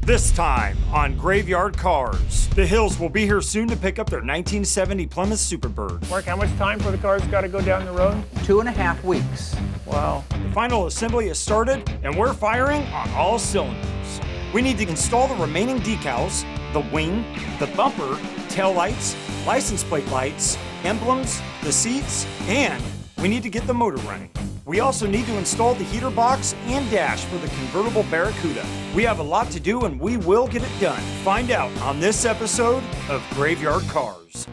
This time on Graveyard Carz. The Hills will be here soon to pick up their 1970 Plymouth Superbird. Mark, how much time for the cars got to go down the road? 2.5 weeks. Wow. The final assembly has started, and we're firing on all cylinders. We need to install the remaining decals, the wing, the bumper, taillights, license plate lights, emblems, the seats, and we need to get the motor running. We also need to install the heater box and dash for the convertible Barracuda. We have a lot to do and we will get it done. Find out on this episode of Graveyard Carz.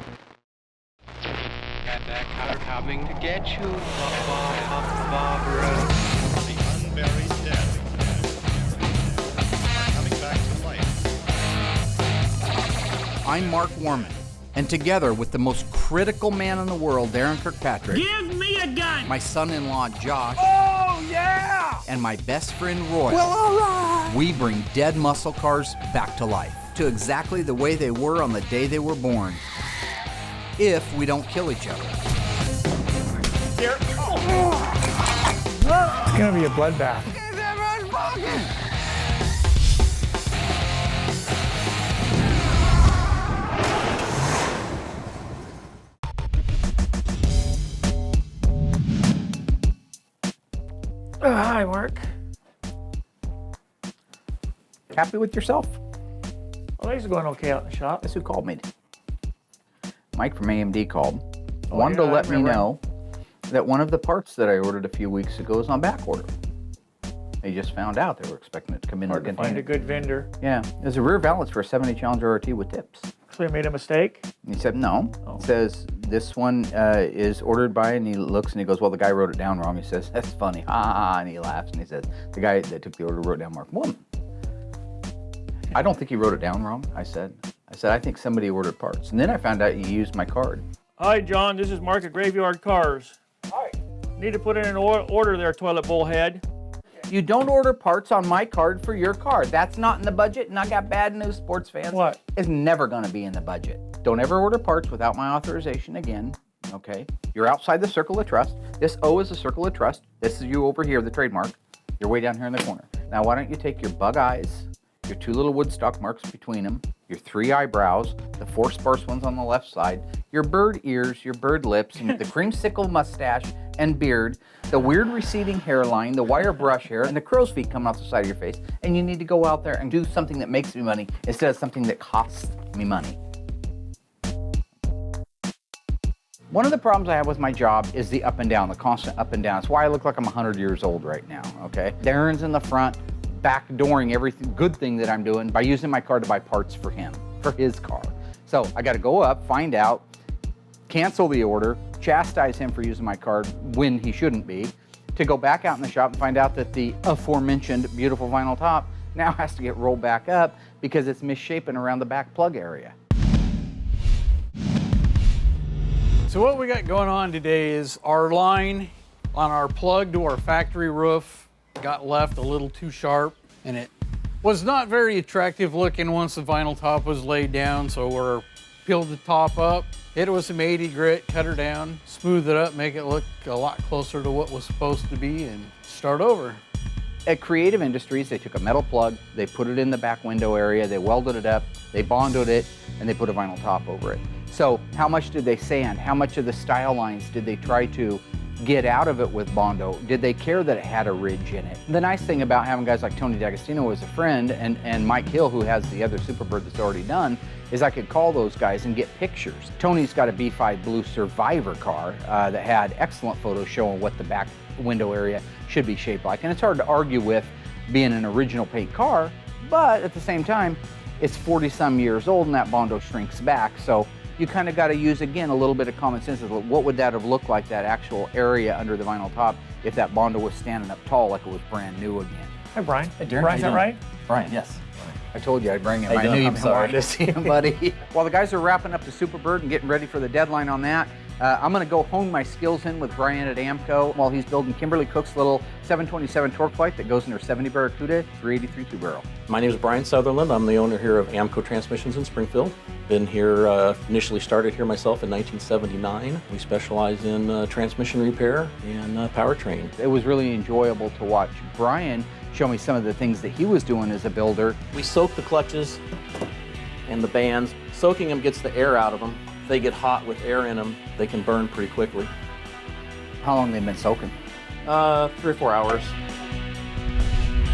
Got that car coming to get you, Barbara. The unburied dead are coming back to life. I'm Mark Warman, and together with the most critical man in the world, Daren Kirkpatrick, Give me a gun! my son-in-law Josh, Oh, yeah! and my best friend Roy, Well, all right. we bring dead muscle cars back to life, to exactly the way they were on the day they were born, if we don't kill each other. Here. It's going to be a bloodbath. Hi, Mark. Happy with yourself? Well, things are going okay out in the shop. Guess who called me? Mike from AMD called. Oh, Wanted to yeah, let I me remember. know that one of the parts that I ordered a few weeks ago is on back order. They just found out they were expecting it to come in Hard the to find container. a good vendor. Yeah, there's a rear valance for a 70 Challenger RT with tips. So they made a mistake. And he said, no. Oh. It says, this one is ordered by, and he looks and he goes, well, the guy wrote it down wrong. He says, that's funny, ha ha ha, and he laughs and he says, the guy that took the order wrote down Mark Woman. I don't think he wrote it down wrong, I said, I think somebody ordered parts. And then I found out he used my card. Hi, John. This is Mark at Graveyard Carz. Hi. Need to put in an order there, toilet bowl head. You don't order parts on my card for your car. That's not in the budget, and I got bad news, sports fans. What? It's never gonna be in the budget. Don't ever order parts without my authorization again, okay? You're outside the circle of trust. This O is the circle of trust. This is you over here, the trademark. You're way down here in the corner. Now, why don't you take your bug eyes, your 2 little Woodstock marks between them, your 3 eyebrows, the 4 sparse ones on the left side, your bird ears, your bird lips, and the creamsicle mustache and beard, the weird receding hairline, the wire brush hair, and the crow's feet coming off the side of your face, and you need to go out there and do something that makes me money instead of something that costs me money. One of the problems I have with my job is the up and down, the constant up and down. It's why I look like I'm 100 years old right now, okay? Daren's in the front, backdooring every good thing that I'm doing by using my car to buy parts for him, for his car. So I gotta go up, find out, cancel the order, chastise him for using my card when he shouldn't be, to go back out in the shop and find out that the aforementioned beautiful vinyl top now has to get rolled back up because it's misshapen around the back plug area. So what we got going on today is our line on our plug to our factory roof got left a little too sharp, and it was not very attractive looking once the vinyl top was laid down, so we're peeled the top up, hit it with some 80 grit, cut her down, smooth it up, make it look a lot closer to what was supposed to be, and start over. At Creative Industries, they took a metal plug, they put it in the back window area, they welded it up, they bonded it, and they put a vinyl top over it. So how much did they sand? How much of the style lines did they try to get out of it with Bondo? Did they care that it had a ridge in it? The nice thing about having guys like Tony D'Agostino as a friend and Mike Hill, who has the other Superbird that's already done, is I could call those guys and get pictures. Tony's got a B5 Blue Survivor car that had excellent photos showing what the back window area should be shaped like. And it's hard to argue with being an original paint car, but at the same time, it's 40 some years old and that Bondo shrinks back. So you kind of got to use, again, a little bit of common sense. What would that have looked like, that actual area under the vinyl top, if that Bondo was standing up tall like it was brand new again? Hi, Brian. Hey, Daren, Brian, how is you that doing? right? Brian, yes. I told you I'd bring him. How you I knew doing? you'd I'm sorry. wanted to see him, buddy. While the guys are wrapping up the Superbird and getting ready for the deadline on that, I'm going to go hone my skills in with Brian at AMCO while he's building Kimberly Cook's little 727 torque flight that goes in her 70 Barracuda 383 two-barrel. My name is Brian Sutherland. I'm the owner here of AMCO Transmissions in Springfield. Been here, initially started here myself in 1979. We specialize in transmission repair and powertrain. It was really enjoyable to watch Brian show me some of the things that he was doing as a builder. We soak the clutches and the bands. Soaking them gets the air out of them. If they get hot with air in them, they can burn pretty quickly. How long they've been soaking? 3 or 4 hours.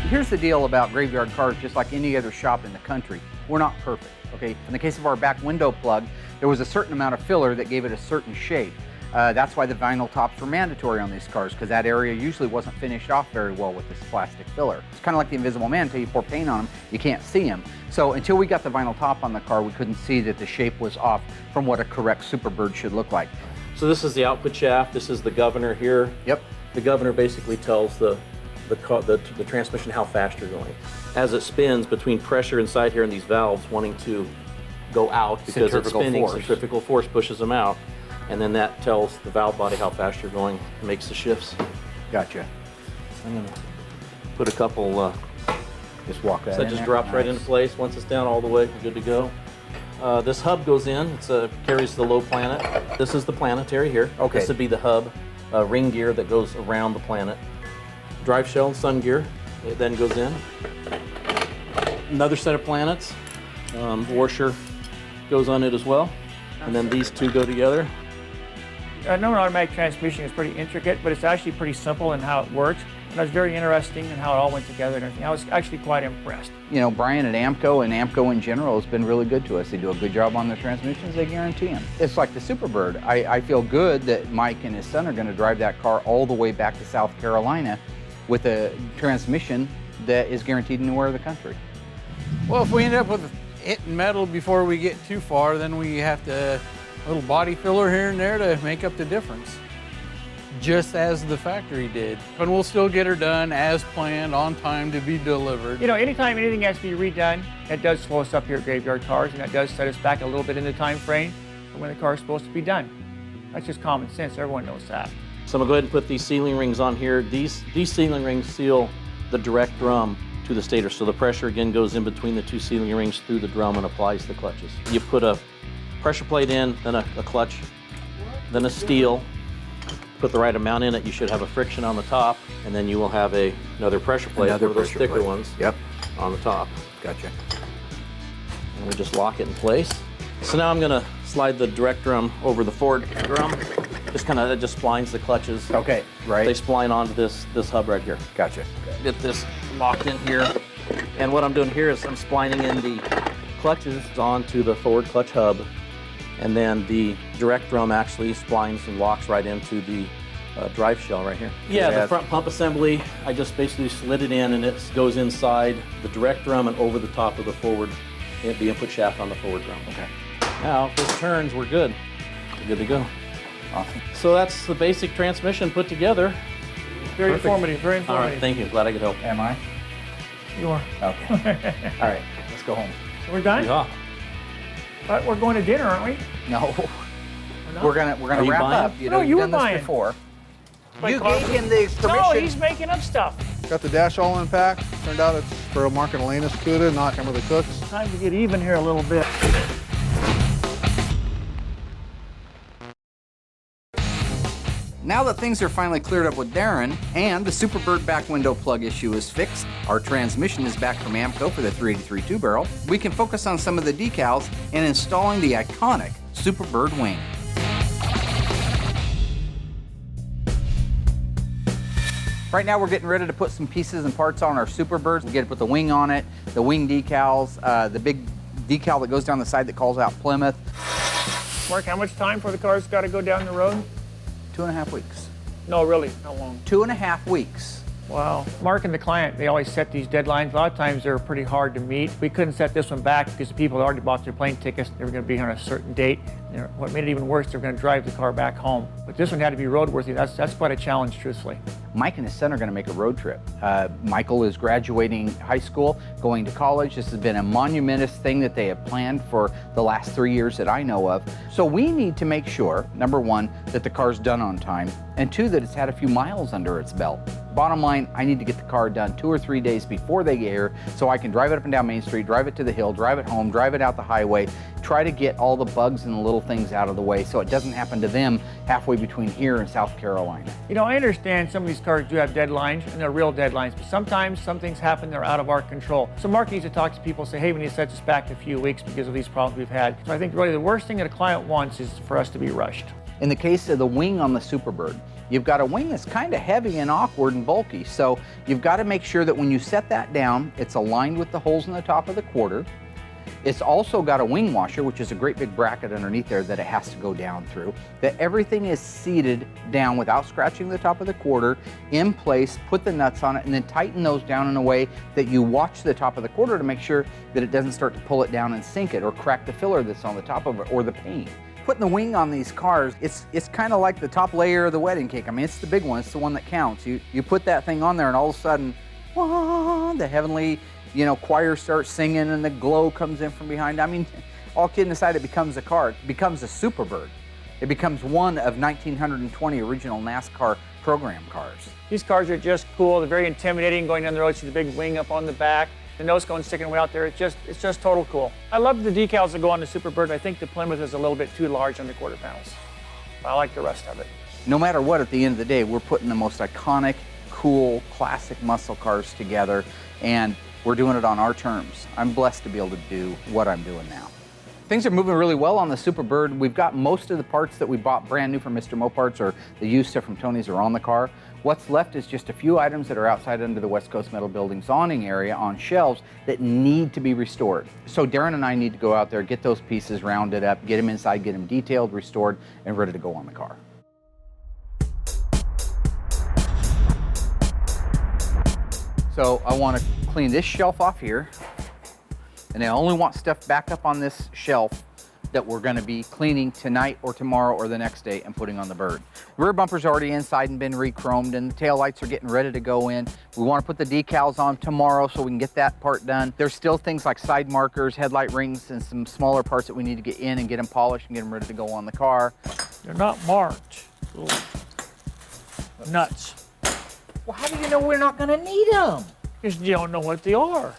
Here's the deal about Graveyard Carz, just like any other shop in the country. We're not perfect, okay? In the case of our back window plug, there was a certain amount of filler that gave it a certain shape. That's why the vinyl tops were mandatory on these cars, because that area usually wasn't finished off very well with this plastic filler. It's kind of like the Invisible Man. Until you pour paint on them, you can't see him. So until we got the vinyl top on the car, we couldn't see that the shape was off from what a correct Superbird should look like. So this is the output shaft. This is the governor here. Yep. The governor basically tells the transmission how fast you're going. As it spins between pressure inside here and these valves wanting to go out because it's Centrifugal spinning, force. centrifugal force pushes them out. And then that tells the valve body how fast you're going, makes the shifts. Gotcha. I'm gonna put a couple, Just walk that so in that just there. drops right Nice. into place. Once it's down all the way, we're good to go. This hub goes in, it carries the low planet. This is the planetary here. Okay. This would be the hub, ring gear that goes around the planet. Drive shell and sun gear, it then goes in. Another set of planets, washer goes on it as well. And then these two go together. I know an automatic transmission is pretty intricate, but it's actually pretty simple in how it works. And it was very interesting in how it all went together and everything. I was actually quite impressed. You know, Brian at AMCO and AMCO in general has been really good to us. They do a good job on their transmissions, they guarantee them. It's like the Superbird. I feel good that Mike and his son are going to drive that car all the way back to South Carolina with a transmission that is guaranteed anywhere in the country. Well, if we end up with hitting metal before we get too far, then we have to a little body filler here and there to make up the difference, just as the factory did. But we'll still get her done as planned, on time to be delivered. You know, anytime anything has to be redone, that does slow us up here at Graveyard Carz, and that does set us back a little bit in the time frame for when the car is supposed to be done. That's just common sense. Everyone knows that. So I'm gonna go ahead and put these sealing rings on here. These sealing rings seal the direct drum to the stator. So the pressure again goes in between the two sealing rings through the drum and applies the clutches. You put a pressure plate in, then a clutch, then a steel. Put the right amount in it, you should have a friction on the top, and then you will have another pressure plate, one of those thicker ones, Yep. on the top. Gotcha. And we just lock it in place. So now I'm gonna slide the direct drum over the forward drum. It just splines the clutches. Okay, right. They spline onto this hub right here. Gotcha. Get this locked in here. And what I'm doing here is I'm splining in the clutches onto the forward clutch hub. And then the direct drum actually splines and locks right into the drive shell right here. Yeah, the front pump assembly, I just basically slid it in and it goes inside the direct drum and over the top of the forward, the input shaft on the forward drum. Okay. Now, if this turns, we're good. We're good to go. Awesome. So that's the basic transmission put together. Very informative, very All informative. right, thank you. Glad I could help. Am I? You are. Okay. All right, let's go home. We're done? Yeah. But we're going to dinner, aren't we? No, not? we're gonna Are you wrap buying? up. No, you you've were done this buying. before. By You car- gave him the permission. No, he's making up stuff. Got the dash all unpacked. Turned out it's for a Mark and Elena's CUDA, not Kimberly Cook's. Time to get even here a little bit. Now that things are finally cleared up with Daren and the Superbird back window plug issue is fixed, our transmission is back from AMCO for the 383 two-barrel, we can focus on some of the decals and installing the iconic Superbird wing. Right now we're getting ready to put some pieces and parts on our Superbirds. We get to put the wing on it, the wing decals, the big decal that goes down the side that calls out Plymouth. Mark, how much time for the car's got to go down the road? 2.5 weeks. No, really, how long? 2.5 weeks. Wow. Mark and the client, they always set these deadlines. A lot of times they're pretty hard to meet. We couldn't set this one back because the people had already bought their plane tickets. They were going to be on a certain date. What made it even worse, they were going to drive the car back home. But this one had to be roadworthy. That's quite a challenge, truthfully. Mike and his son are going to make a road trip. Michael is graduating high school, going to college. This has been a monumentous thing that they have planned for the last 3 years that I know of. So we need to make sure, number one, that the car's done on time, and two, that it's had a few miles under its belt. Bottom line, I need to get the car done 2 or 3 days before they get here so I can drive it up and down Main Street, drive it to the hill, drive it home, drive it out the highway, try to get all the bugs and the little things out of the way so it doesn't happen to them halfway between here and South Carolina. You know, I understand some of these cars do have deadlines, and they're real deadlines, but sometimes some things happen, they're out of our control. So Mark needs to talk to people, say, hey, we need to set this back a few weeks because of these problems we've had. So I think really the worst thing that a client wants is for us to be rushed. In the case of the wing on the Superbird, you've got a wing that's kind of heavy and awkward and bulky, so you've got to make sure that when you set that down, it's aligned with the holes in the top of the quarter. It's also got a wing washer, which is a great big bracket underneath there that it has to go down through, that everything is seated down without scratching the top of the quarter, in place, put the nuts on it, and then tighten those down in a way that you watch the top of the quarter to make sure that it doesn't start to pull it down and sink it or crack the filler that's on the top of it or the paint. Putting the wing on these cars, it's kind of like the top layer of the wedding cake. I mean, it's the big one, it's the one that counts. You put that thing on there and all of a sudden, wah, the heavenly, choir starts singing and the glow comes in from behind. I mean, all kidding aside, it becomes a car. It becomes a Superbird. It becomes one of 1,920 original NASCAR program cars. These cars are just cool. They're very intimidating going down the road. See the big wing up on the back. The nose cone sticking way out there. It's just total cool. I love the decals that go on the Superbird. I think the Plymouth is a little bit too large on the quarter panels. I like the rest of it. No matter what, at the end of the day, we're putting the most iconic, cool, classic muscle cars together, and we're doing it on our terms. I'm blessed to be able to do what I'm doing now. Things are moving really well on the Superbird. We've got most of the parts that we bought brand new from Mr. Moparts or the used stuff from Tony's are on the car. What's left is just a few items that are outside under the West Coast Metal Building's awning area on shelves that need to be restored. So Daren and I need to go out there, get those pieces rounded up, get them inside, get them detailed, restored, and ready to go on the car. So I want to clean this shelf off here, and I only want stuff back up on this shelf that we're going to be cleaning tonight or tomorrow or the next day and putting on the Bird. Rear bumper's already inside and been re-chromed, and the tail lights are getting ready to go in. We want to put the decals on tomorrow so we can get that part done. There's still things like side markers, headlight rings, and some smaller parts that we need to get in and get them polished and get them ready to go on the car. They're not marked. Little nuts. Well, how do you know we're not going to need them? Because you don't know what they are.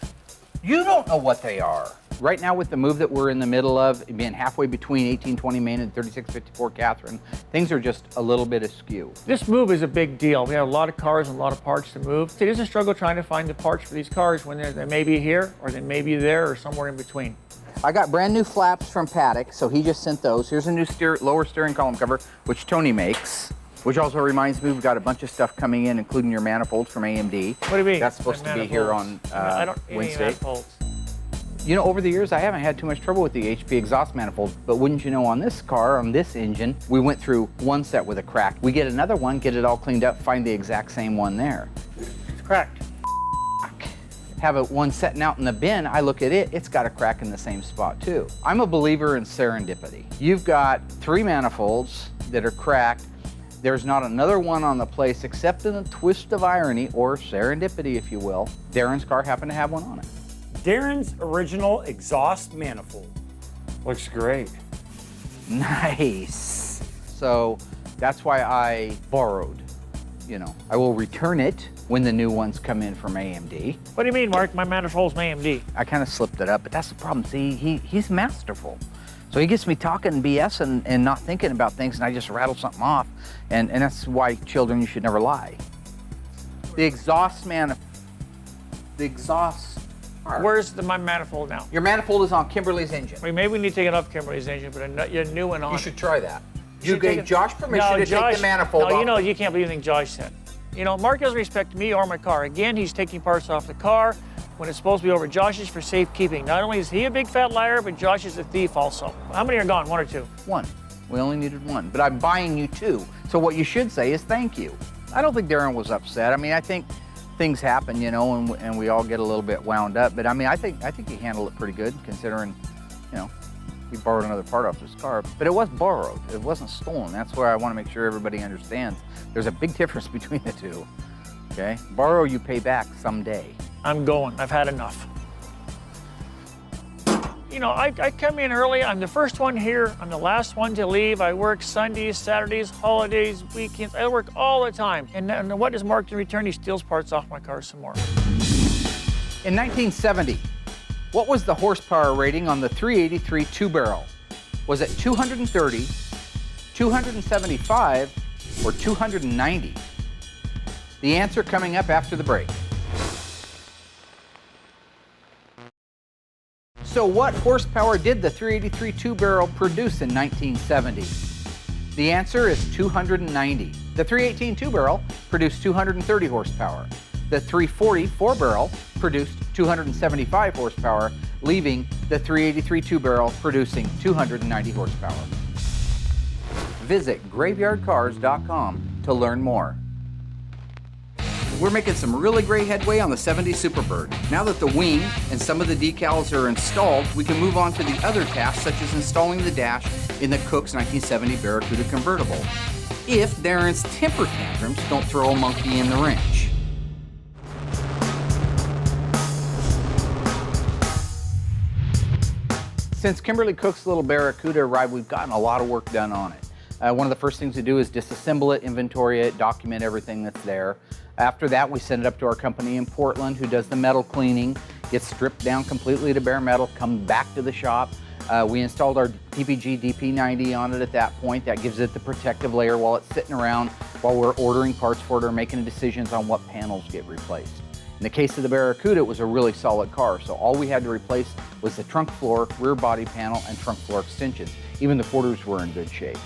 You don't know what they are. Right now, with the move that we're in the middle of, being halfway between 1820 Main and 3654 Catherine, things are just a little bit askew. This move is a big deal. We have a lot of cars and a lot of parts to move. It is a struggle trying to find the parts for these cars when they may be here, or they may be there, or somewhere in between. I got brand new flaps from Paddock, so he just sent those. Here's a new lower steering column cover, which Tony makes. Which also reminds me, we've got a bunch of stuff coming in, including your manifolds from AMD. What do you mean? That's supposed to be here on I don't need Wednesday. manifolds. You know, over the years, I haven't had too much trouble with the HP exhaust manifolds, but wouldn't you know, on this car, on this engine, we went through one set with a crack. We get another one, get it all cleaned up, find the exact same one there. It's cracked. Have one setting out in the bin, I look at it, it's got a crack in the same spot too. I'm a believer in serendipity. You've got 3 manifolds that are cracked. There's not another one on the place except in a twist of irony, or serendipity if you will. Daren's car happened to have one on it. Daren's original exhaust manifold. Looks great. Nice. So that's why I borrowed. I will return it when the new ones come in from AMD. What do you mean, Mark? My manifold's from AMD. I kind of slipped it up, but that's the problem. See, he's masterful. So he gets me talking BS and not thinking about things, and I just rattle something off. And that's why, children, you should never lie. The exhaust Where's my manifold now? Your manifold is on Kimberly's engine. Maybe we need to take it off Kimberly's engine, but a new one on. You should try that. You should gave Josh permission to take the manifold off. No, you can't believe anything Josh said. Mark doesn't respect me or my car. Again, he's taking parts off the car when it's supposed to be over Josh's for safekeeping. Not only is he a big fat liar, but Josh is a thief also. How many are gone? 1 or 2? 1. We only needed 1, but I'm buying you 2. So what you should say is thank you. I don't think Daren was upset. I mean, I think things happen, and we all get a little bit wound up. But I mean, I think he handled it pretty good, considering, we borrowed another part off this car. But it was borrowed. It wasn't stolen. That's where I want to make sure everybody understands. There's a big difference between the two. Okay? Borrow, you pay back someday. I'm going. I've had enough. You know, I come in early. I'm the first one here. I'm the last one to leave. I work Sundays, Saturdays, holidays, weekends. I work all the time. And what does Mark in return? He steals parts off my car some more. In 1970, what was the horsepower rating on the 383 two-barrel? Was it 230, 275, or 290? The answer coming up after the break. So what horsepower did the 383 two-barrel produce in 1970? The answer is 290. The 318 two-barrel produced 230 horsepower. The 340 four-barrel produced 275 horsepower, leaving the 383 two-barrel producing 290 horsepower. Visit graveyardcars.com to learn more. We're making some really great headway on the 70 Superbird. Now that the wing and some of the decals are installed, we can move on to the other tasks such as installing the dash in the Cook's 1970 Barracuda convertible. If Daren's temper tantrums don't throw a monkey in the wrench. Since Kimberly Cook's little Barracuda arrived, we've gotten a lot of work done on it. One of the first things to do is disassemble it, inventory it, document everything that's there. After that, we send it up to our company in Portland who does the metal cleaning, gets stripped down completely to bare metal, comes back to the shop. We installed our PPG DP90 on it at that point. That gives it the protective layer while it's sitting around while we're ordering parts for it or making decisions on what panels get replaced. In the case of the Barracuda, it was a really solid car, so all we had to replace was the trunk floor, rear body panel, and trunk floor extensions. Even the quarters were in good shape.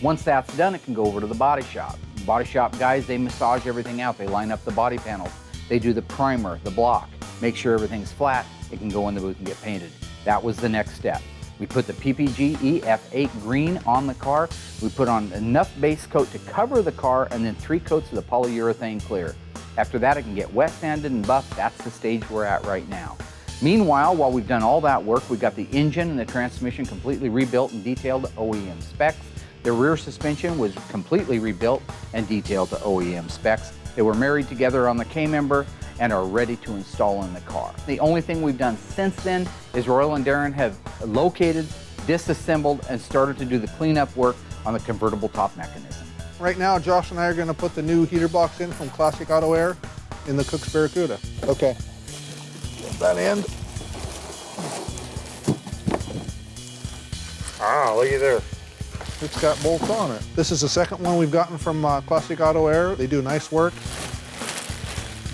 Once that's done, it can go over to the body shop. Body shop guys, they massage everything out. They line up the body panels. They do the primer, the block, make sure everything's flat. It can go in the booth and get painted. That was the next step. We put the PPG EF8 green on the car. We put on enough base coat to cover the car and then 3 coats of the polyurethane clear. After that, it can get wet sanded and buffed. That's the stage we're at right now. Meanwhile, while we've done all that work, we've got the engine and the transmission completely rebuilt and detailed to OEM specs. The rear suspension was completely rebuilt and detailed to OEM specs. They were married together on the K-member and are ready to install in the car. The only thing we've done since then is Royal and Daren have located, disassembled, and started to do the cleanup work on the convertible top mechanism. Right now, Josh and I are going to put the new heater box in from Classic Auto Air in the Cook's Barracuda. Okay. Get that end. Ah, looky there. It's got bolts on it. This is the second one we've gotten from Classic Auto Air. They do nice work.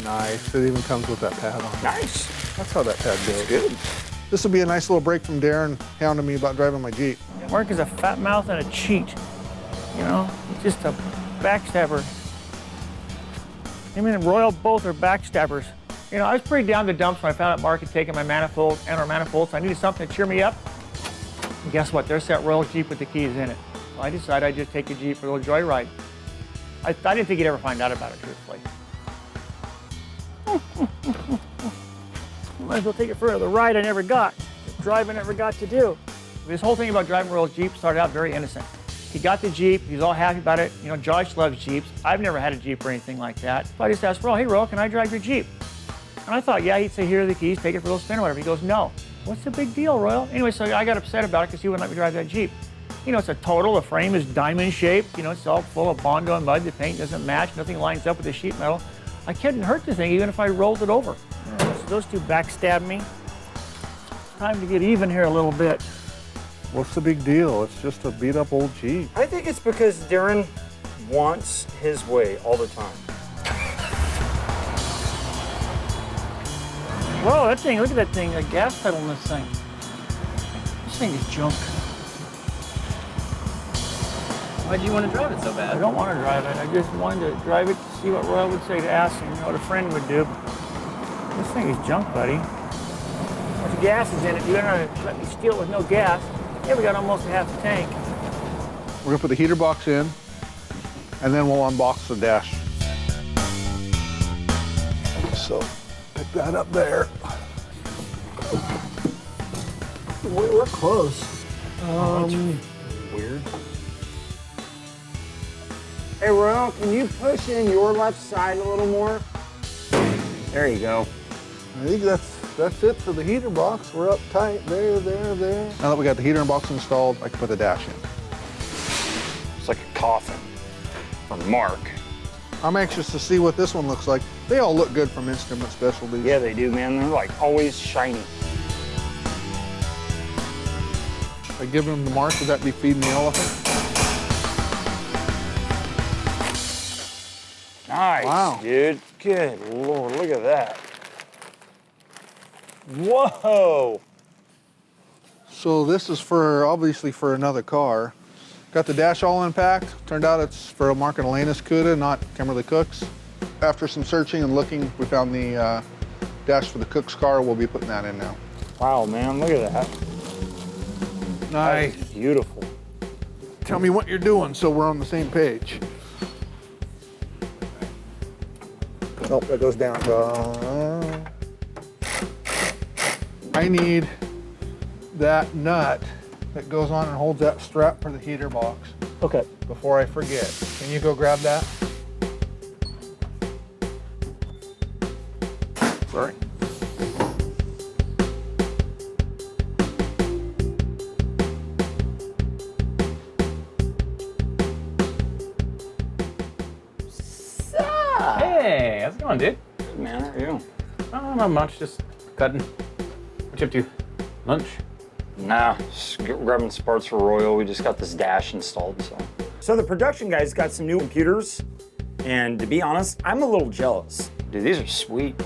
Nice. It even comes with that pad on it. Nice. That's how that pad goes. Good. This will be a nice little break from Daren hounding me about driving my Jeep. Mark is a fat mouth and a cheat. You know, he's just a backstabber. Him and Royal both are backstabbers. You know, I was pretty down the dumps when I found out Mark had taken my manifold and our manifolds. So I needed something to cheer me up. And guess what? There's that Royal Jeep with the keys in it. So I decided I'd just take a Jeep for a little joyride. I didn't think he'd ever find out about it, truthfully. Might as well take it for the ride I never got, the drive I never got to do. This whole thing about driving Royal's Jeep started out very innocent. He got the Jeep, he's all happy about it. You know, Josh loves Jeeps. I've never had a Jeep or anything like that. So I just asked Royal, hey Royal, can I drive your Jeep? And I thought, yeah, he'd say, here are the keys, take it for a little spin or whatever. He goes, no. What's the big deal, Royal? Anyway, so I got upset about it because he wouldn't let me drive that Jeep. You know, it's a total, the frame is diamond shaped, you know, it's all full of Bondo and mud, the paint doesn't match, nothing lines up with the sheet metal. I couldn't hurt the thing even if I rolled it over. So those two backstabbed me. Time to get even here a little bit. What's the big deal? It's just a beat up old Jeep. I think it's because Daren wants his way all the time. Whoa, that thing, look at that thing, a gas pedal in this thing. This thing is junk. Why'd you want to drive it so bad? I don't want to drive it. I just wanted to drive it to see what Royal would say to ask him, you know, what a friend would do. This thing is junk, buddy. There's gas is in it. You're gonna let me steal it with no gas. Yeah, we got almost a half a tank. We're gonna put the heater box in, and then we'll unbox the dash. So, pick that up there. We're close. Weird. Hey, Royal, can you push in your left side a little more? There you go. I think that's that's it for the heater box. We're up tight, there. Now that we got the heater box installed, I can put the dash in. It's like a coffin for Mark. I'm anxious to see what this one looks like. They all look good from Instrument Specialties. Yeah, they do, man. They're like always shiny. If I give them to Mark, would that be feeding the elephant? Nice, Wow. dude. Good Lord, look at that. Whoa. So this is for, obviously for another car. Got the dash all unpacked. Turned out it's for a Mark and Elena's Cuda, not Kimberly Cook's. After some searching and looking, we found the dash for the Cook's car. We'll be putting that in now. Wow, man, look at that. Nice. That is beautiful. Tell me what you're doing so we're on the same page. Oh, that goes down. I need that nut that goes on and holds that strap for the heater box. Okay. Before I forget. Can you go grab that? Sorry. Hey, how's it going, dude? Good, man, how are you? Oh, not much, just cutting. What you up to? Lunch? Nah, just grabbing some parts for Royal. We just got this dash installed, so. So the production guys got some new computers, and to be honest, I'm a little jealous. Dude, these are sweet.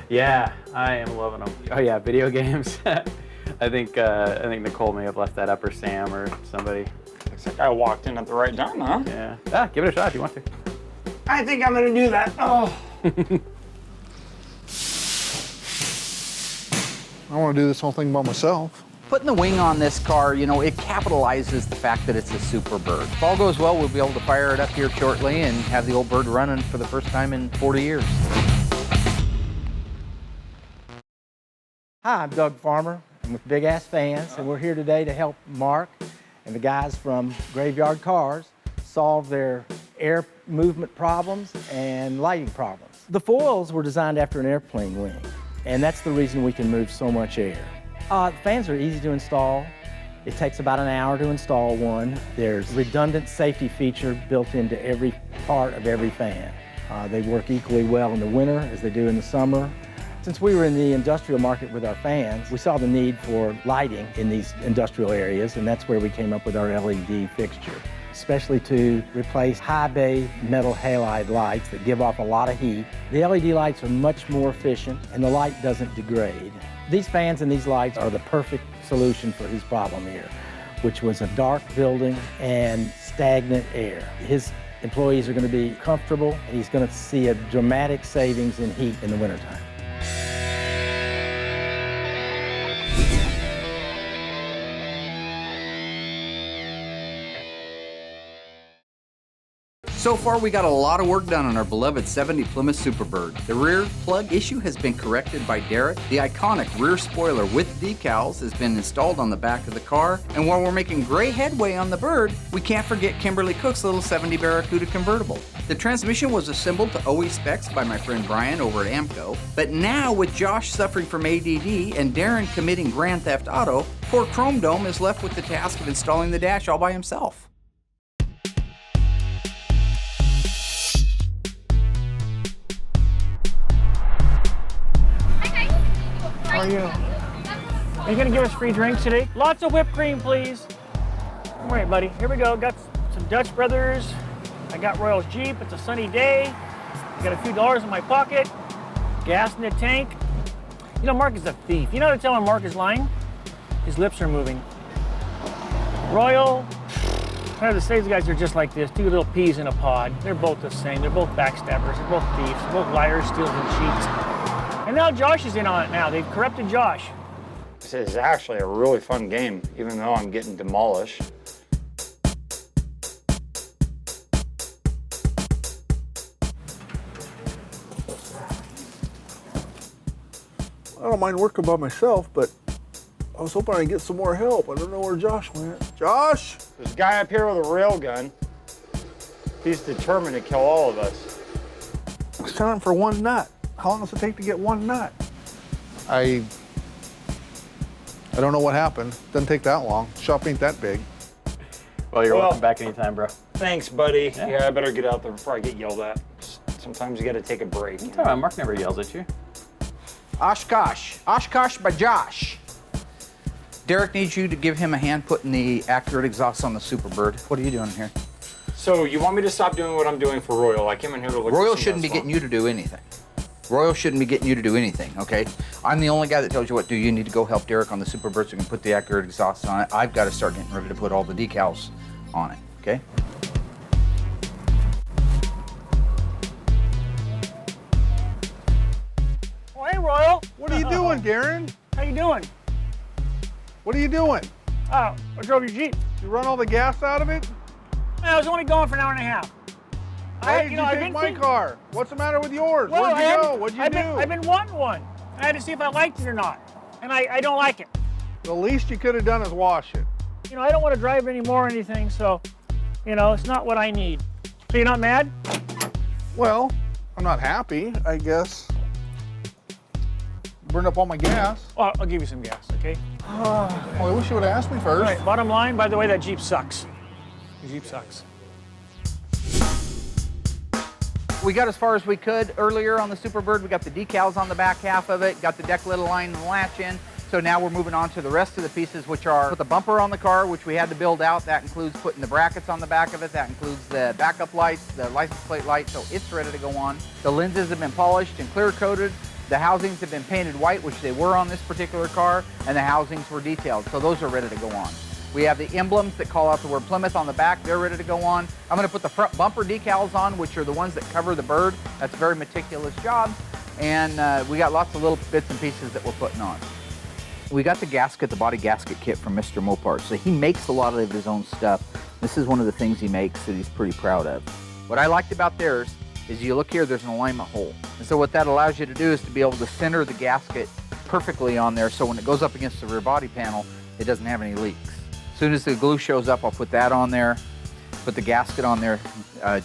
Yeah, I am loving them. Oh yeah, video games. I think Nicole may have left that up, or Sam, or somebody. Looks like I walked in at the right time, huh? Yeah. Ah, give it a shot if you want to. I think I'm gonna do that. Oh. I want to do this whole thing by myself. Putting the wing on this car, you know, it capitalizes the fact that it's a super bird. If all goes well, we'll be able to fire it up here shortly and have the old bird running for the first time in 40 years. Hi, I'm Doug Farmer. I'm with Big Ass Fans, and we're here today to help Mark and the guys from Graveyard Carz solve their air movement problems and lighting problems. The foils were designed after an airplane wing, and that's the reason we can move so much air. The fans are easy to install. It takes about an hour to install one. There's redundant safety feature built into every part of every fan. They work equally well in the winter as they do in the summer. Since we were in the industrial market with our fans, we saw the need for lighting in these industrial areas, and that's where we came up with our LED fixture, especially to replace high bay metal halide lights that give off a lot of heat. The LED lights are much more efficient, and the light doesn't degrade. These fans and these lights are the perfect solution for his problem here, which was a dark building and stagnant air. His employees are going to be comfortable, and he's going to see a dramatic savings in heat in the wintertime. So far, we got a lot of work done on our beloved 70 Plymouth Superbird. The rear plug issue has been corrected by Daren. The iconic rear spoiler with decals has been installed on the back of the car. And while we're making great headway on the Bird, we can't forget Kimberly Cook's little 70 Barracuda convertible. The transmission was assembled to OE specs by my friend Brian over at Amco. But now, with Josh suffering from ADD and Daren committing Grand Theft Auto, poor Chrome Dome is left with the task of installing the dash all by himself. How are you? Are you gonna give us free drinks today? Lots of whipped cream, please. All right, buddy, here we go. Got some Dutch Brothers. I got Royal's Jeep, it's a sunny day. I got a few dollars in my pocket. Gas in the tank. You know, Mark is a thief. You know how to tell when Mark is lying? His lips are moving. Royal, one of the States guys are just like this, two little peas in a pod. They're both the same. They're both backstabbers. They're both thieves. They're both liars, steals, and cheats. And now Josh is in on it now. They've corrupted Josh. This is actually a really fun game, even though I'm getting demolished. I don't mind working by myself, but I was hoping I'd get some more help. I don't know where Josh went. Josh? There's a guy up here with a rail gun. He's determined to kill all of us. It's time for one nut. How long does it take to get one nut? I I don't know what happened. Doesn't take that long. Shop ain't that big. Well, you're Well- welcome back anytime, bro. Thanks, buddy. Yeah, I better get out there before I get yelled at. Sometimes you gotta take a break. You're talking about Mark never yells at you. Oshkosh. Oshkosh by Josh. Derek needs you to give him a hand putting the accurate exhaust on the Superbird. What are you doing here? So you want me to stop doing what I'm doing for Royal? I came in here to look Royal for some shouldn't be dust getting you to do anything. Royal shouldn't be getting you to do anything, okay? I'm the only guy that tells you what to do. You need to go help Derek on the Superbird so you can put the accurate exhaust on it. I've got to start getting ready to put all the decals on it, okay? Oh, hey, Royal. What are you doing, Daren? How you doing? What are you doing? Oh, I drove your Jeep. You run all the gas out of it? I was only going for an hour and a half. Why did you take my car? What's the matter with yours? Well, Where'd you go? What'd you do? I've been wanting one. I had to see if I liked it or not. And I don't like it. The least you could have done is wash it. You know, I don't want to drive anymore or anything, so, you know, it's not what I need. So you're not mad? Well, I'm not happy, I guess. Burned up all my gas. Well, I'll give you some gas, okay? Well, I wish you would have asked me All first. right, bottom line, by the way, that Jeep sucks. The Jeep sucks. We got as far as we could earlier on the Superbird. We got the decals on the back half of it, got the deck lid line and the latch in. So now we're moving on to the rest of the pieces, which are put the bumper on the car, which we had to build out. That includes putting the brackets on the back of it. That includes the backup lights, the license plate light, so it's ready to go on. The lenses have been polished and clear coated. The housings have been painted white, which they were on this particular car, and the housings were detailed, so those are ready to go on. We have the emblems that call out the word Plymouth on the back. They're ready to go on. I'm going to put the front bumper decals on, which are the ones that cover the bird. That's a very meticulous job. And we got lots of little bits and pieces that we're putting on. We got the gasket, the body gasket kit from Mr. Mopar. So he makes a lot of his own stuff. This is one of the things he makes that he's pretty proud of. What I liked about theirs is you look here, there's an alignment hole. And so what that allows you to do is to be able to center the gasket perfectly on there so when it goes up against the rear body panel, it doesn't have any leaks. As soon as the glue shows up, I'll put that on there, put the gasket on there,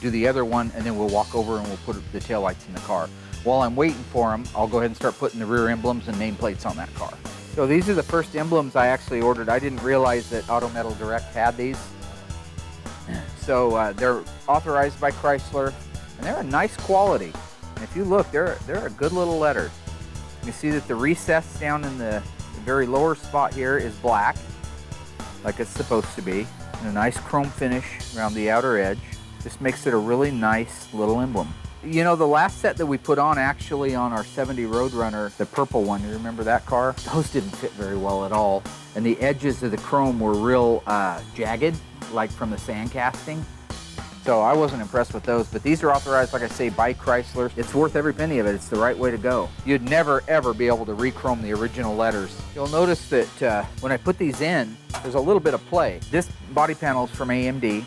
do the other one, and then we'll walk over and we'll put the taillights in the car. While I'm waiting for them, I'll go ahead and start putting the rear emblems and nameplates on that car. So these are the first emblems I actually ordered. I didn't realize that Auto Metal Direct had these. So they're authorized by Chrysler, and they're a nice quality. And if you look, they're a good little letter. You see that the recess down in the very lower spot here is black, like it's supposed to be, and a nice chrome finish around the outer edge. This makes it a really nice little emblem. You know, the last set that we put on actually on our 70 Roadrunner, the purple one, you remember that car? Those didn't fit very well at all. And the edges of the chrome were real jagged, like from the sand casting. So I wasn't impressed with those, but these are authorized, like I say, by Chrysler. It's worth every penny of it. It's the right way to go. You'd never, ever be able to re-chrome the original letters. You'll notice that when I put these in, there's a little bit of play. This body panel is from AMD,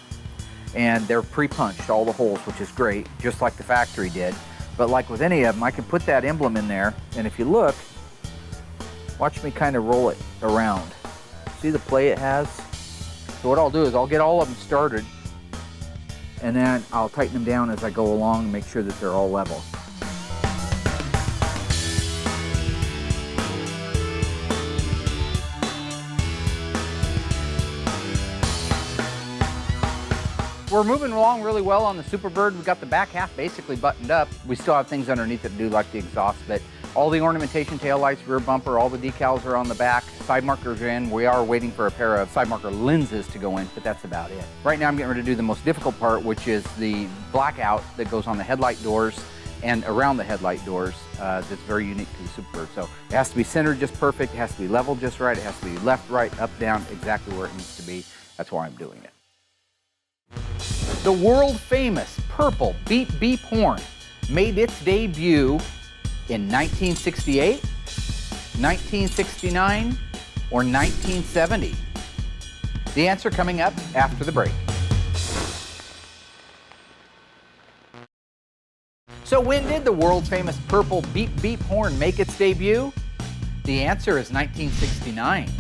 and they're pre-punched, all the holes, which is great, just like the factory did. But like with any of them, I can put that emblem in there, and if you look, watch me kind of roll it around. See the play it has? So what I'll do is I'll get all of them started, and then I'll tighten them down as I go along and make sure that they're all level. We're moving along really well on the Superbird. We've got the back half basically buttoned up. We still have things underneath that do like the exhaust, but all the ornamentation, taillights, rear bumper, all the decals are on the back. Side markers are in. We are waiting for a pair of side marker lenses to go in, but that's about it. Right now I'm getting ready to do the most difficult part, which is the blackout that goes on the headlight doors and around the headlight doors. That's very unique to the Superbird. So it has to be centered just perfect. It has to be level just right. It has to be left, right, up, down, exactly where it needs to be. That's why I'm doing it. The world famous purple beep beep horn made its debut in 1968, 1969, or 1970? The answer coming up after the break. So when did the world famous purple beep beep horn make its debut? The answer is 1969.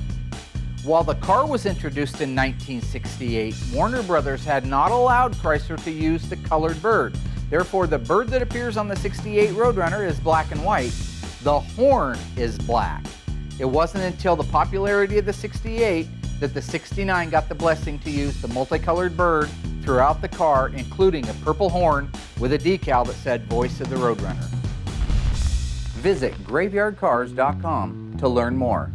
While the car was introduced in 1968, Warner Brothers had not allowed Chrysler to use the colored bird. Therefore, the bird that appears on the 68 Roadrunner is black and white. The horn is black. It wasn't until the popularity of the 68 that the 69 got the blessing to use the multicolored bird throughout the car, including a purple horn with a decal that said Voice of the Roadrunner. Visit graveyardcarz.com to learn more.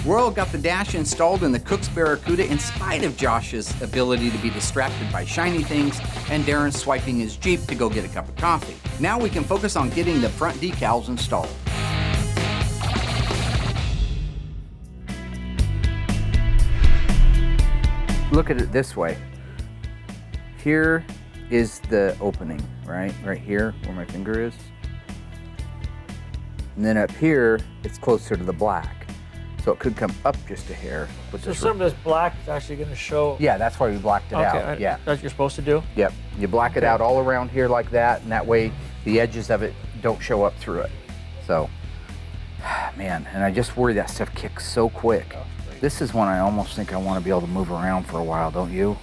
Royal got the dash installed in the Cook's Barracuda in spite of Josh's ability to be distracted by shiny things and Daren swiping his Jeep to go get a cup of coffee. Now we can focus on getting the front decals installed. Look at it this way. Here is the opening, right? Right here where my finger is. And then up here, it's closer to the black. So it could come up just a hair. So some of this black is actually going to show. Yeah, that's why we blacked it out. Yeah. That's what you're supposed to do? Yep. You black it out all around here like that, and that way the edges of it don't show up through it. So, man, and I just worry that stuff kicks so quick. This is one I almost think I want to be able to move around for a while, don't you?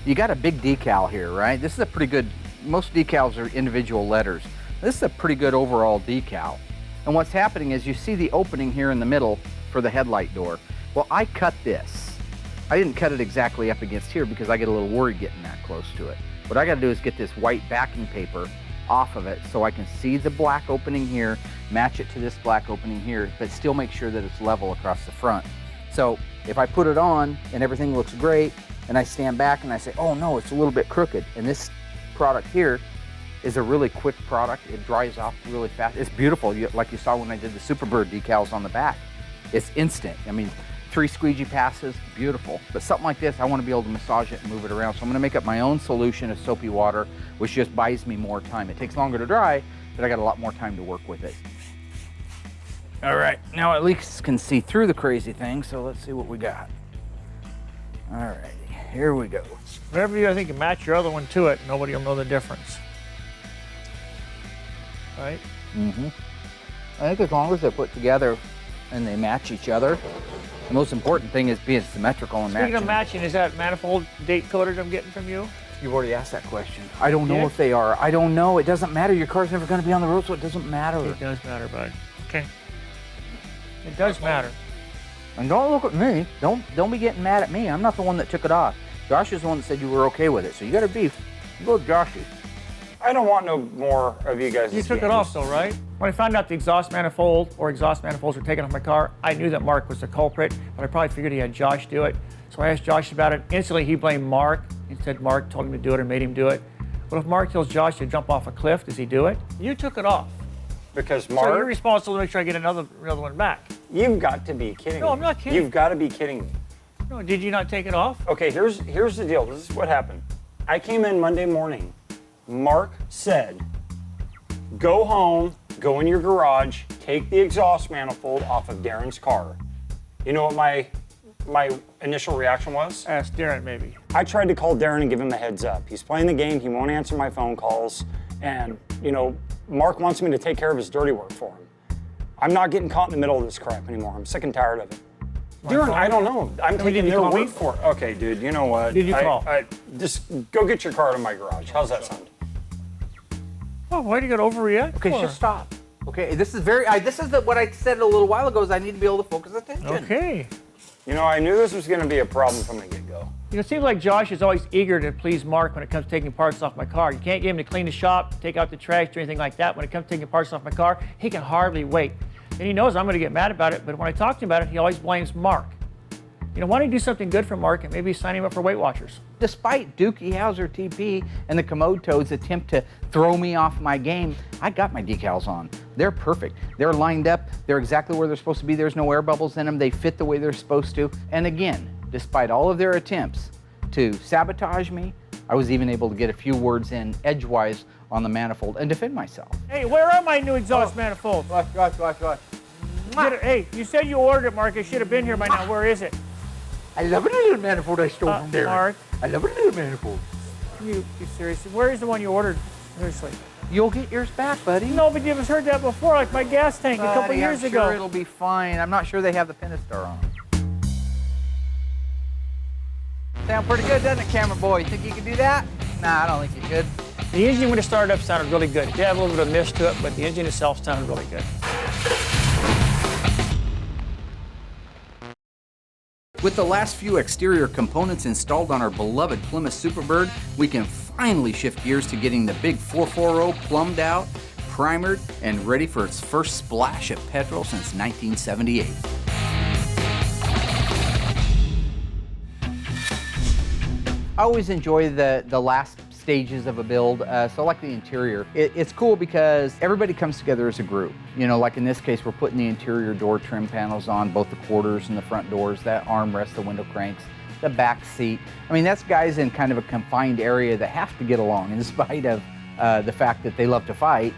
You got a big decal here, right? This is a pretty good, most decals are individual letters. This is a pretty good overall decal. And what's happening is you see the opening here in the middle for the headlight door. Well, I cut this. I didn't cut it exactly up against here because I get a little worried getting that close to it. What I gotta do is get this white backing paper off of it so I can see the black opening here, match it to this black opening here, but still make sure that it's level across the front. So if I put it on and everything looks great, and I stand back and I say, oh no, it's a little bit crooked, and this product here is a really quick product. It dries off really fast. It's beautiful, like you saw when I did the Superbird decals on the back. It's instant. I mean, 3 squeegee passes, beautiful. But something like this, I want to be able to massage it and move it around. So I'm going to make up my own solution of soapy water, which just buys me more time. It takes longer to dry, but I got a lot more time to work with it. All right, now at least can see through the crazy thing, so let's see what we got. All righty, here we go. Whatever you, I think, can match your other one to it, nobody will know the difference. Right? Mm-hmm. I think as long as they're put together and they match each other, the most important thing is being symmetrical and matching. Speaking of matching, is that manifold date coded I'm getting from you? You've already asked that question. I don't know if they are. I don't know. It doesn't matter. Your car's never going to be on the road, so it doesn't matter. It does matter, bud. Okay. It does matter. And don't look at me. Don't be getting mad at me. I'm not the one that took it off. Josh is the one that said you were okay with it. So you got to beef. You go with Joshy. I don't want no more of you guys. You took it off though, right? When I found out the exhaust manifold or exhaust manifolds were taken off my car, I knew that Mark was the culprit, but I probably figured he had Josh do it. So I asked Josh about it. Instantly he blamed Mark. He said Mark told him to do it or made him do it. But if Mark tells Josh to jump off a cliff, does he do it? You took it off. Because So Mark, you're responsible to make sure I get another one back. you've got to be kidding me. No, I'm not kidding. You've got to be kidding me. No, did you not take it off? Okay, here's the deal. This is what happened. I came in Monday morning. Mark said, go home, go in your garage, take the exhaust manifold off of Daren's car. You know what my initial reaction was? Ask Daren maybe. I tried to call Daren and give him a heads up. He's playing the game, he won't answer my phone calls, and Mark wants me to take care of his dirty work for him. I'm not getting caught in the middle of this crap anymore. I'm sick and tired of it. Daren, I don't know. I'm taking their word for it. Okay, dude, you know what? Did you call? Just go get your car out of my garage. How's that sound? Oh, why do you got to overreact? Okay, just stop. Okay, this is what I said a little while ago is I need to be able to focus attention. Okay. You know, I knew this was going to be a problem from the get-go. It seems like Josh is always eager to please Mark when it comes to taking parts off my car. You can't get him to clean the shop, take out the trash, do anything like that. When it comes to taking parts off my car, he can hardly wait. And he knows I'm going to get mad about it, but when I talk to him about it, he always blames Mark. Why don't you do something good for Mark and maybe sign him up for Weight Watchers? Despite Dookie Howser TP and the Commode Toad's attempt to throw me off my game, I got my decals on. They're perfect. They're lined up. They're exactly where they're supposed to be. There's no air bubbles in them. They fit the way they're supposed to. And again, despite all of their attempts to sabotage me, I was even able to get a few words in edgewise on the manifold and defend myself. Hey, where are my new exhaust manifolds? Watch. Hey, you said you ordered it, Mark. It should have been here by now. Where is it? I love a little manifold I stole from Daren. Mark. I love a little manifold. You serious? Where is the one you ordered? Seriously. You'll get yours back, buddy. No, but you've heard that before, like my gas tank a couple years ago. I'm sure it'll be fine. I'm not sure they have the Pentastar on. Sound pretty good, doesn't it, camera boy? You think you can do that? Nah, I don't think you should. The engine, when it started up, sounded really good. It did have a little bit of mist to it, but the engine itself sounded really good. With the last few exterior components installed on our beloved Plymouth Superbird, we can finally shift gears to getting the big 440 plumbed out, primered, and ready for its first splash of petrol since 1978. I always enjoy the last stages of a build, so like the interior. It's cool because everybody comes together as a group. You know, like in this case, we're putting the interior door trim panels on, both the quarters and the front doors, that armrest, the window cranks, the back seat. I mean, that's guys in kind of a confined area that have to get along in spite of the fact that they love to fight.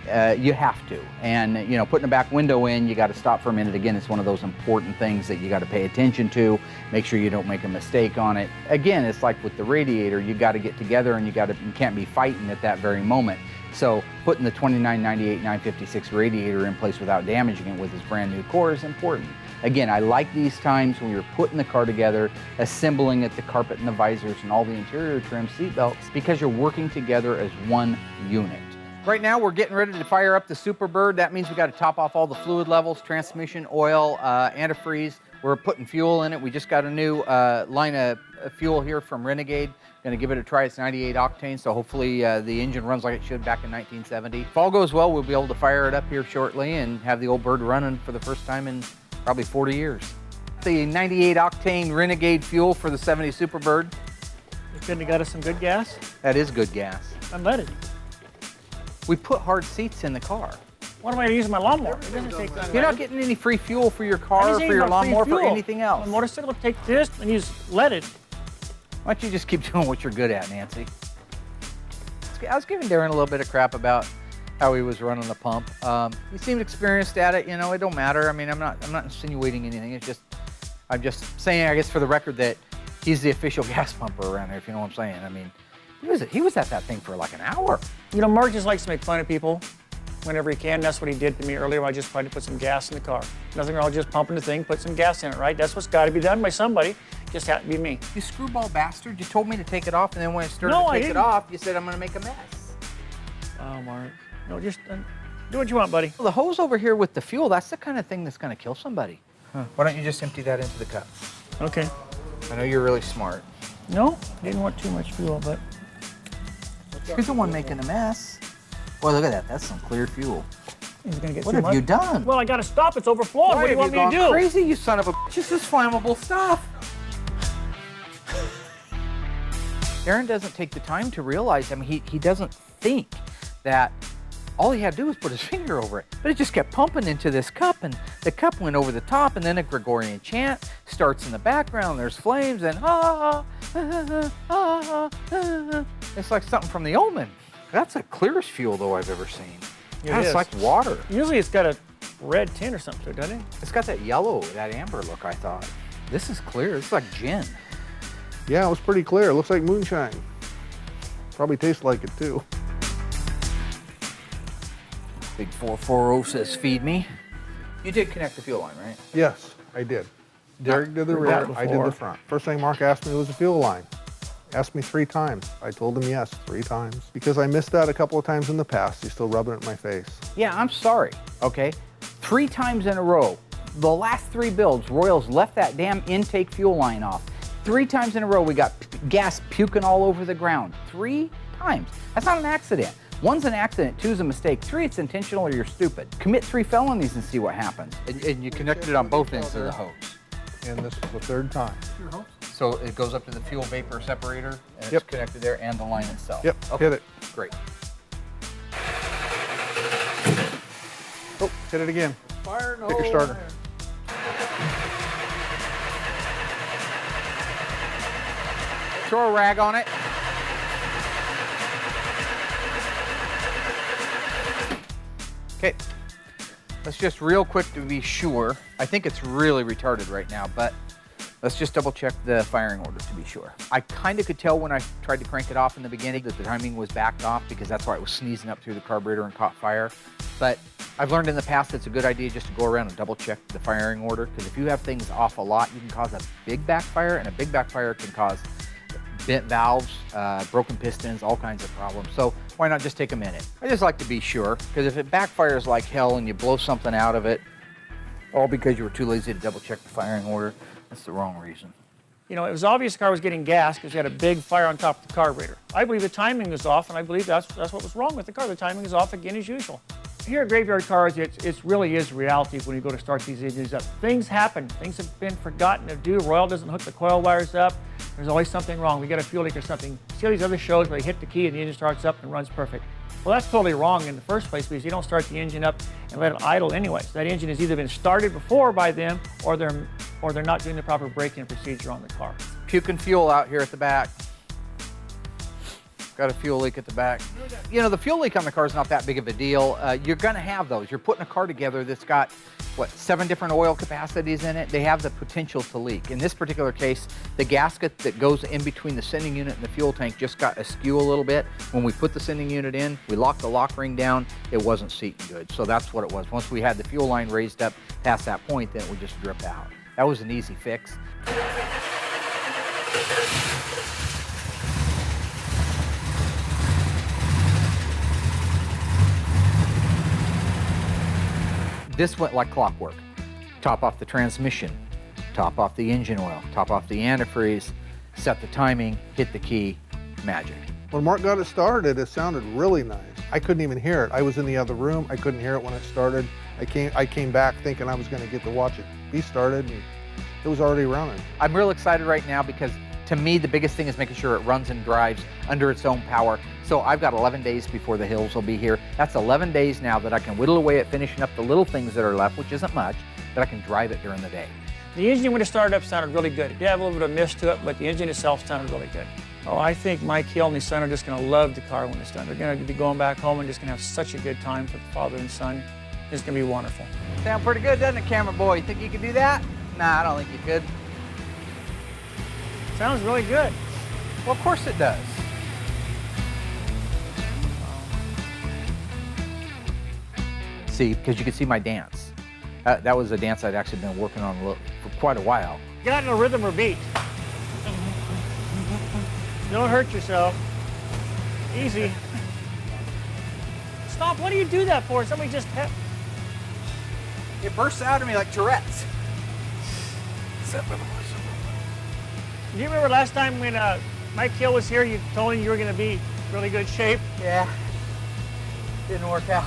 You have to. And, you know, putting a back window in, you got to stop for a minute. Again, it's one of those important things that you got to pay attention to. Make sure you don't make a mistake on it. Again, it's like with the radiator, you got to get together and you can't be fighting at that very moment. So putting the 2998 956 radiator in place without damaging it with its brand new core is important. Again, I like these times when you're putting the car together, assembling it, the carpet and the visors and all the interior trim, seat belts, because you're working together as one unit. Right now, we're getting ready to fire up the Superbird. That means we got to top off all the fluid levels, transmission, oil, antifreeze. We're putting fuel in it. We just got a new line of fuel here from Renegade. Going to give it a try. It's 98 octane, so hopefully the engine runs like it should back in 1970. If all goes well, we'll be able to fire it up here shortly and have the old bird running for the first time in probably 40 years. The 98 octane Renegade fuel for the 70 Superbird. You couldn't have got us some good gas? That is good gas. Unleaded. We put hard seats in the car. What am I using my lawnmower? It doesn't take unleaded. You're not getting any free fuel for your car, or for your lawnmower, for anything else. My motorcycle, take this and use leaded. Why don't you just keep doing what you're good at, Nancy? I was giving Daren a little bit of crap about how he was running the pump. He seemed experienced at it. You know, it don't matter. I mean, I'm not insinuating anything. It's just, I'm just saying, I guess, for the record, that he's the official gas pumper around here, if you know what I'm saying. I mean, he was at that thing for like an hour. You know, Mark just likes to make fun of people whenever he can. That's what he did to me earlier when I just tried to put some gas in the car. Nothing wrong with just pumping the thing, put some gas in it, right? That's what's got to be done by somebody. Just had to be me. You screwball bastard. You told me to take it off, and then when I started to take it off, you said I'm going to make a mess. Oh, Mark. No, just do what you want, buddy. Well, the hose over here with the fuel, that's the kind of thing that's going to kill somebody. Huh. Why don't you just empty that into the cup? Okay. I know you're really smart. No, didn't want too much fuel, but... You're the one making a mess. Boy, look at that. That's some clear fuel. He's gonna get what have you done? Well, I got to stop. It's overflowing. What do you want me to do? Crazy, you son of a bitch. This is flammable stuff. Daren doesn't take the time to realize, I mean, he doesn't think that all he had to do was put his finger over it. But it just kept pumping into this cup, and the cup went over the top, and then a Gregorian chant starts in the background. There's flames, and it's like something from The Omen. That's the clearest fuel, though, I've ever seen. It's like water. Usually it's got a red tint or something to it, doesn't it? It's got that yellow, that amber look, I thought. This is clear. It's like gin. Yeah, it was pretty clear. It looks like moonshine. Probably tastes like it, too. Big 440 says feed me. You did connect the fuel line, right? Yes, I did. Derek did the rear, I did the front. First thing Mark asked me was the fuel line. Asked me 3 times. I told him yes 3 times. Because I missed that a couple of times in the past. He's still rubbing it in my face. Yeah, I'm sorry, okay? 3 times in a row, the last 3 builds, Royals left that damn intake fuel line off. 3 times in a row, we got gas puking all over the ground. 3 times. That's not an accident. 1's an accident, 2's a mistake, 3 it's intentional or you're stupid. Commit 3 felonies and see what happens. And you connected it on both ends of the hose. And this is the 3rd time. So it goes up to the fuel vapor separator, and it's connected there, and the line itself. Yep, okay. Hit it. Great. Oh, hit it again. Fire no. Hit your starter. Throw a rag on it. Okay, let's just real quick to be sure. I think it's really retarded right now, but let's just double check the firing order to be sure. I kind of could tell when I tried to crank it off in the beginning that the timing was backed off because that's why it was sneezing up through the carburetor and caught fire. But I've learned in the past it's a good idea just to go around and double check the firing order because if you have things off a lot, you can cause a big backfire, and a big backfire can cause bent valves, broken pistons, all kinds of problems. So why not just take a minute? I just like to be sure, because if it backfires like hell and you blow something out of it, all because you were too lazy to double check the firing order, that's the wrong reason. You know, it was obvious the car was getting gas because you had a big fire on top of the carburetor. I believe the timing was off, and I believe that's what was wrong with the car. The timing is off again as usual. Here at Graveyard Carz, it really is reality when you go to start these engines up. Things happen. Things have been forgotten to do. Royal doesn't hook the coil wires up. There's always something wrong. We get a fuel leak or something. See all these other shows where they hit the key and the engine starts up and runs perfect. Well, that's totally wrong in the first place because you don't start the engine up and let it idle anyway. So that engine has either been started before by them or they're not doing the proper braking procedure on the car. Puking fuel out here at the back. Got a fuel leak at the back. You know, the fuel leak on the car is not that big of a deal. You're gonna have those. You're putting a car together that's got, what, 7 different oil capacities in it? They have the potential to leak. In this particular case, the gasket that goes in between the sending unit and the fuel tank just got askew a little bit. When we put the sending unit in, we locked the lock ring down, it wasn't seating good. So that's what it was. Once we had the fuel line raised up past that point, then it would just drip out. That was an easy fix. This went like clockwork. Top off the transmission, top off the engine oil, top off the antifreeze, set the timing, hit the key, magic. When Mark got it started, it sounded really nice. I couldn't even hear it. I was in the other room. I couldn't hear it when it started. I came back thinking I was going to get to watch it be started, and it was already running. I'm real excited right now because to me, the biggest thing is making sure it runs and drives under its own power. So I've got 11 days before the hills will be here. That's 11 days now that I can whittle away at finishing up the little things that are left, which isn't much, that I can drive it during the day. The engine, when it started up, sounded really good. It did have a little bit of mist to it, but the engine itself sounded really good. Oh, I think Mike Hill and his son are just going to love the car when it's done. They're going to be going back home and just going to have such a good time for the father and son. It's going to be wonderful. Sound pretty good, doesn't it, camera boy? You think you could do that? Nah, I don't think you could. Sounds really good. Well, of course it does. See, because you can see my dance. That was a dance I'd actually been working on for quite a while. Get out in a rhythm or beat. Don't hurt yourself. Easy. Stop, what do you do that for? Somebody just... It bursts out of me like Tourette's. Do you remember last time when Mike Hill was here, you told him you were going to be in really good shape? Yeah. Didn't work out.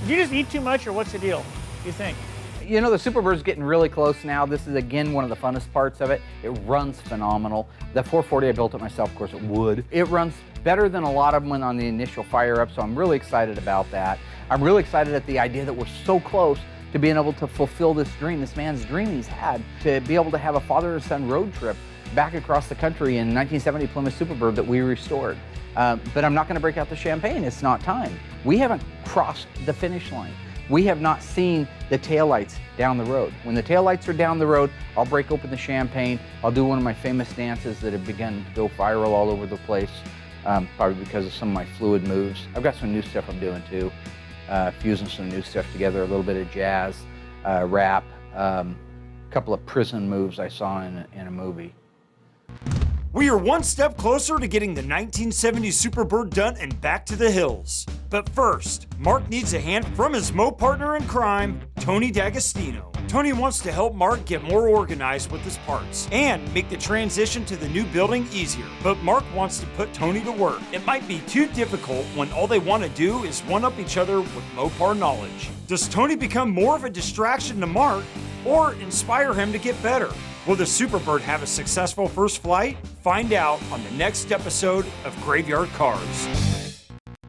Did you just eat too much, or what's the deal, do you think? You know, the Superbird's getting really close now. This is, again, one of the funnest parts of it. It runs phenomenal. The 440, I built it myself, of course it would. It runs better than a lot of them on the initial fire up, so I'm really excited about that. I'm really excited at the idea that we're so close to being able to fulfill this dream, this man's dream he's had, to be able to have a father and son road trip back across the country in 1970 Plymouth Superbird that we restored. But I'm not going to break out the champagne. It's not time. We haven't crossed the finish line. We have not seen the taillights down the road. When the taillights are down the road, I'll break open the champagne. I'll do one of my famous dances that have begun to go viral all over the place, probably because of some of my fluid moves. I've got some new stuff I'm doing too, fusing some new stuff together, a little bit of jazz, rap, a couple of prison moves I saw in a movie. We are one step closer to getting the 1970 Superbird done and back to the hills. But first, Mark needs a hand from his Mo partner in crime, Tony D'Agostino. Tony wants to help Mark get more organized with his parts and make the transition to the new building easier. But Mark wants to put Tony to work. It might be too difficult when all they want to do is one-up each other with Mopar knowledge. Does Tony become more of a distraction to Mark or inspire him to get better? Will the Superbird have a successful first flight? Find out on the next episode of Graveyard Carz.